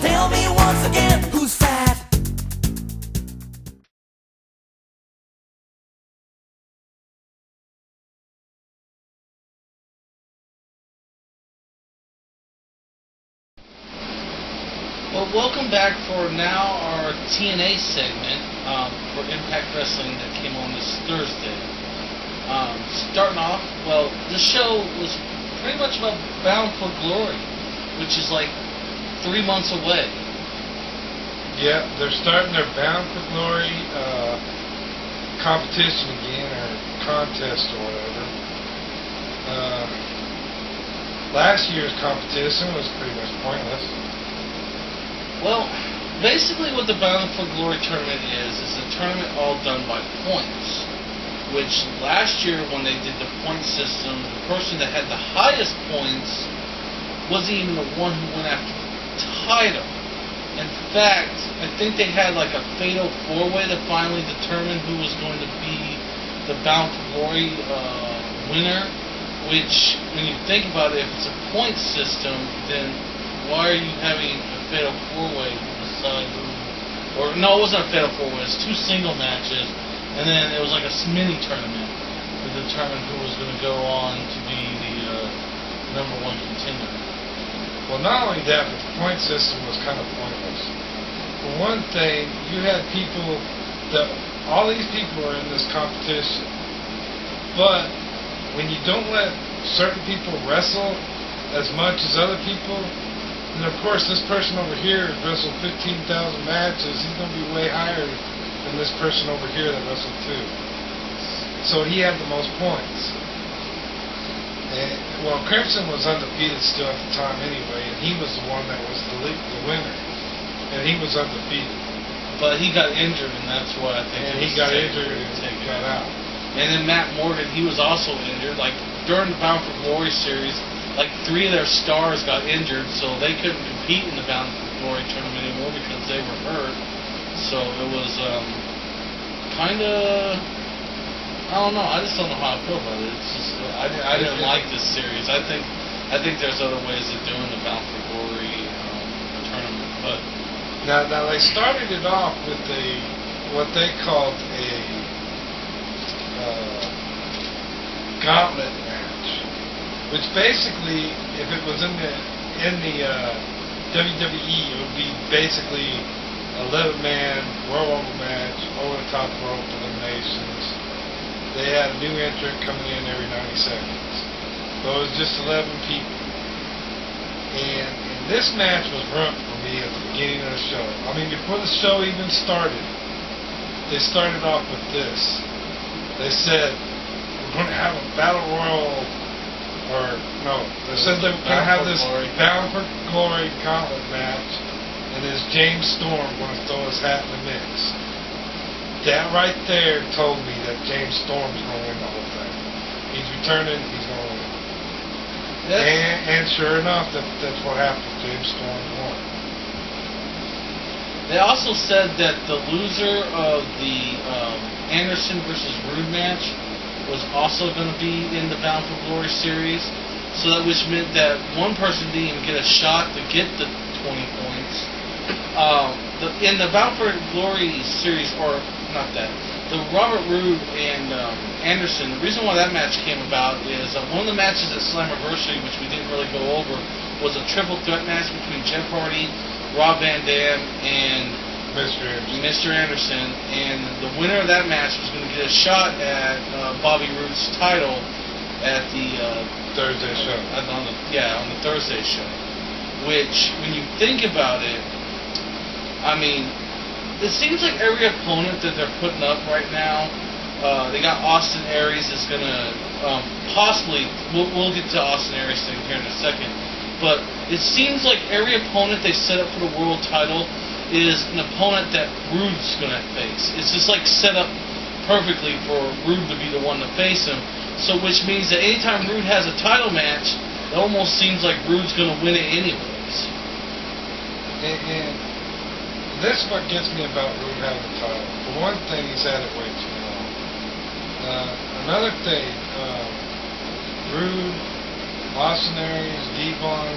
Tell me once again, who's fat? Well, welcome back for now our TNA segment for Impact Wrestling that came on this Thursday. Starting off, well, the show was pretty much about Bound for Glory, which is like 3 months away. Yeah, they're starting their Bound for Glory competition again, or contest or whatever. Last year's competition was pretty much pointless. Well, basically what the Bound for Glory tournament is a tournament all done by points. Which last year when they did the point system, the person that had the highest points wasn't even the one who went after the title. In fact, I think they had like a fatal four-way to finally determine who was going to be the Bound for Glory winner. Which, when you think about it, if it's a point system, then why are you having a fatal four-way to decide who? Or no, it wasn't a fatal four-way. It was 2 single matches. And then it was like a mini tournament to determine who was going to go on to be the number 1 contender. Well, not only that, but the point system was kind of pointless. For one thing, you had people that all these people are in this competition, but when you don't let certain people wrestle as much as other people, and of course this person over here has wrestled 15,000 matches, he's going to be way higher than this person over here that wrestled 2. So he had the most points. And, well, Crimson was undefeated still at the time anyway, and he was the one that was the winner. And he was undefeated. But he got injured, and that's why I think. And he got injured and got out. And then Matt Morgan, he was also injured. Like during the Bound for Glory series, like 3 of their stars got injured, so they couldn't compete in the Bound for Glory tournament anymore because they were hurt. So it was kind of, I don't know. I just don't know how I feel about it. It's just I didn't like this series. I think there's other ways of doing the Bound for Glory tournament. But now they started it off with what they called a gauntlet match, which basically, if it was in the WWE, it would be basically 11-man Royal Rumble match, over the top rope eliminations. They had a new entrant coming in every 90 seconds. So it was just 11 people. And this match was ruined for me at the beginning of the show. I mean, before the show even started, they started off with this. They said, we're going to have a Battle Royal, they said they were going to have this Bound for Glory gauntlet match. And is James Storm going to throw his hat in the mix? That right there told me that James Storm's going to win the whole thing. He's returning, he's going to win. And sure enough, that's what happened. James Storm won. They also said that the loser of the Anderson versus Rude match was also going to be in the Bound for Glory series. So that which meant that one person didn't even get a shot to get the 20 points. In the Bound for Glory series, or not that, the Robert Roode and Anderson, the reason why that match came about is one of the matches at Slammiversary, which we didn't really go over, was a triple threat match between Jeff Hardy, Rob Van Dam, and Mr. Anderson. And the winner of that match was going to get a shot at Bobby Roode's title at the Thursday show. On the Thursday show. Which, when you think about it, I mean, it seems like every opponent that they're putting up right now, they got Austin Aries is going to possibly, we'll get to Austin Aries thing here in a second, but it seems like every opponent they set up for the world title is an opponent that Roode's going to face. It's just like set up perfectly for Roode to be the one to face him. So which means that anytime Roode has a title match, it almost seems like Roode's going to win it anyways. And this is what gets me about Roode having the title. For one thing, he's had it way too long. Another thing, Roode, Austin Aries, Devon,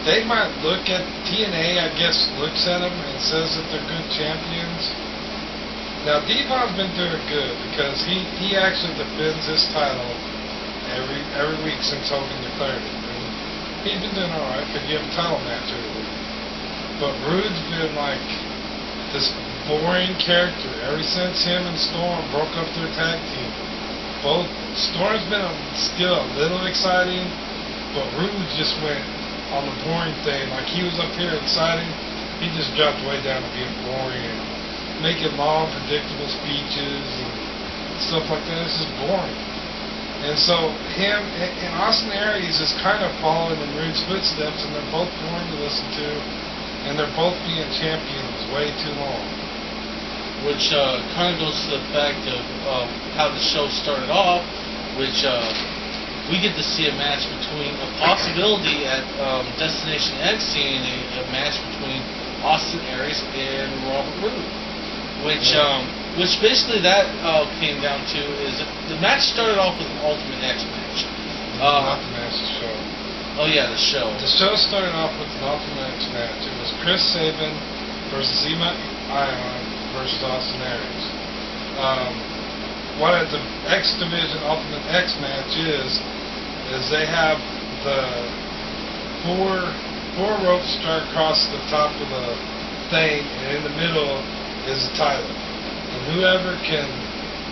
they might look at TNA, I guess, looks at them and says that they're good champions. Now, Devon's been doing good because he actually defends his title every week since Hogan declared it. And he's been doing alright because you have a title match every week. But Rude's been like this boring character ever since him and Storm broke up their tag team. Both Storm's been still a little exciting, but Rude just went on the boring thing. Like he was up here exciting, he just dropped way down to being boring and making long, predictable speeches and stuff like that. It's just boring. And so him and Austin Aries is kind of following in Rude's footsteps, and they're both boring to listen to, and they're both being champions way too long. Which kind of goes to the fact of how the show started off, which we get to see a match between, a possibility at Destination X, seeing a match between Austin Aries and Robert Roode. Which basically that came down to is the match started off with an Ultimate X match. Not the match, the show. Oh yeah, the show. The show started off with an Ultimate X match. It was Chris Sabin versus Zema Ion versus Austin Aries. What the X Division Ultimate X match is they have the four ropes start across the top of the thing, and in the middle is the title. And whoever can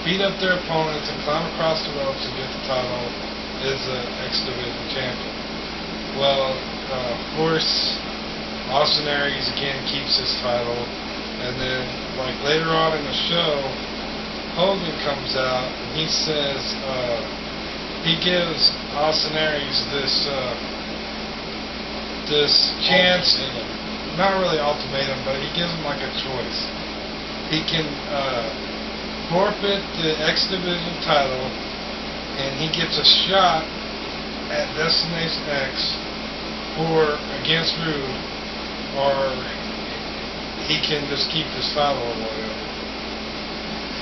beat up their opponents and climb across the ropes and get the title is the X Division champion. Well, of course, Austin Aries again keeps his title, and then like later on in the show, Hogan comes out and he says he gives Austin Aries this chance, not really ultimatum, but he gives him like a choice. He can forfeit the X Division title, and he gets a shot at Destination X against Rude, or he can just keep his title or whatever.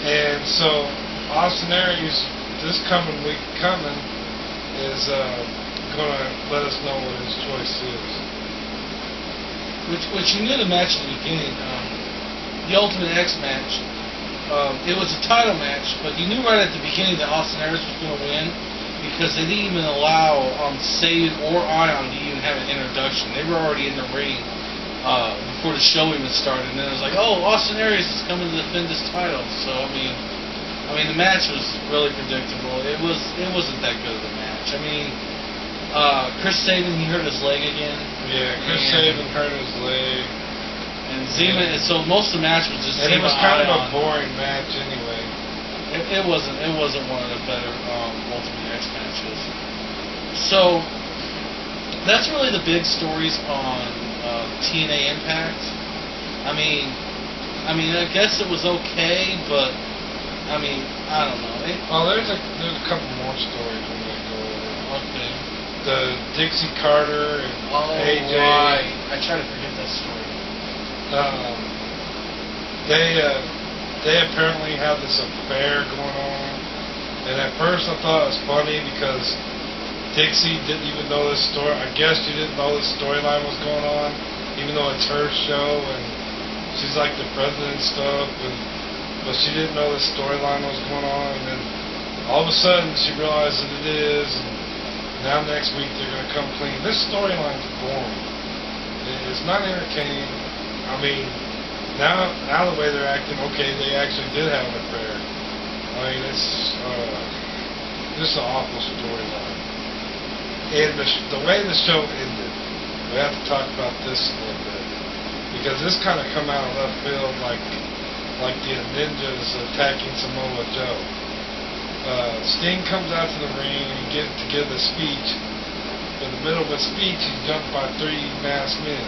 And so Austin Aries, this coming week is going to let us know what his choice is. Which you knew the match at the beginning. The Ultimate X match, it was a title match, but you knew right at the beginning that Austin Aries was going to win because they didn't even allow Sabin or Ion to even have an introduction. They were already in the ring before the show even started, and then it was like, oh, Austin Aries is coming to defend his title. So I mean, the match was really predictable. It wasn't that good of a match. I mean, Chris Sabin, he hurt his leg again. Yeah, Chris Sabin hurt his leg. And Zema, so most of the match was just. And it was kind of a Ion. boring match anyway. It wasn't one of the better Ultimate X matches. So that's really the big stories on TNA Impact. I mean, I guess it was okay, but I mean, I don't know. There's a couple more stories when they go over. Okay. The Dixie Carter and AJ. Right. I try to forget that story. They apparently have this affair going on, and at first I thought it was funny because Dixie didn't even know this story. I guess she didn't know this storyline was going on, even though it's her show and she's like the president and stuff, but she didn't know this storyline was going on, and then all of a sudden she realized that it is, and now next week they're going to come clean. This storyline's boring. It's not entertaining. I mean, now the way they're acting, okay, they actually did have an affair. I mean, it's just an awful storyline. And the way the show ended, we have to talk about this a little bit, because this kind of come out of left field, like the Ninjas attacking Samoa Joe. Sting comes out to the ring and to give a speech. In the middle of a speech, he's jumped by 3 masked men.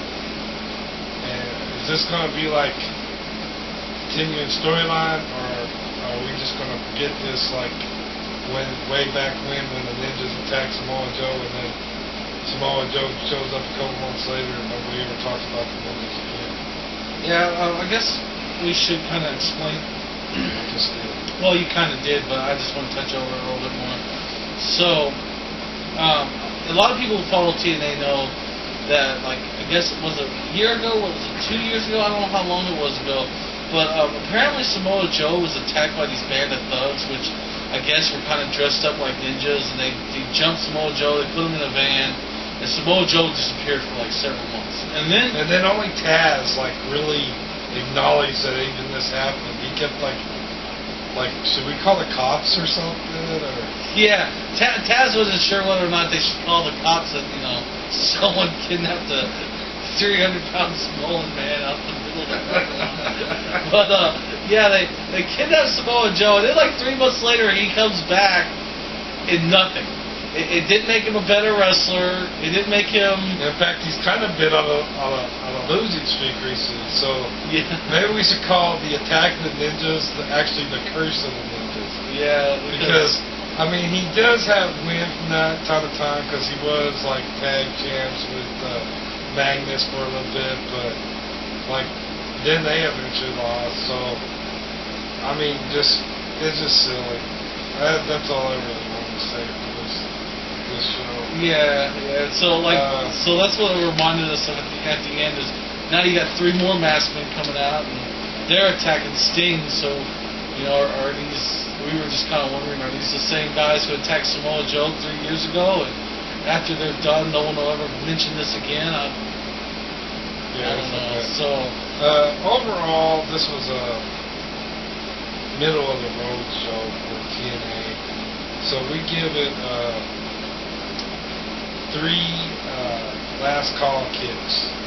And is this going to be like continuing storyline, or are we just going to forget this like way back when the Ninjas attacked Samoa Joe, and then Samoa Joe shows up a couple months later and nobody ever talks about the Ninjas again? Yeah, I guess we should kind of explain. Well, you kind of did, but I just want to touch over it a little bit more. So, a lot of people who follow TNA know that, like, I guess it was a year ago, was it 2 years ago? I don't know how long it was ago. But apparently Samoa Joe was attacked by these band of thugs, which I guess were kind of dressed up like ninjas, and they jumped Samoa Joe, they put him in a van, and Samoa Joe disappeared for like several months. And then only Taz like really acknowledged that even this happened. He kept like should we call the cops or something? Or yeah, Taz wasn't sure whether or not they should call the cops that, you know, someone kidnapped a 300-pound Samoan man out in the middle of the parking lot. But yeah, they kidnapped Samoa Joe, and then like 3 months later he comes back in nothing. It didn't make him a better wrestler. It didn't make him. In fact, he's kind of been on a losing streak recently. So yeah, maybe we should call the Attack of the Ninjas actually the Curse of the Ninjas. Yeah, because I mean he does have win from that time to time because he was like tag champs with Magnus for a little bit, but like then they eventually lost. So I mean, it's just silly. That's all I really want to say for this show. Yeah. So that's what it reminded us of at the end is now you got 3 more masked men coming out and they're attacking Sting. So you know, are these? We were just kind of wondering, are these the same guys who attacked Samoa Joe 3 years ago? And after they're done, no one will ever mention this again. I don't know. So overall, this was a middle of the road show for TNA. So we give it 3 last call kicks.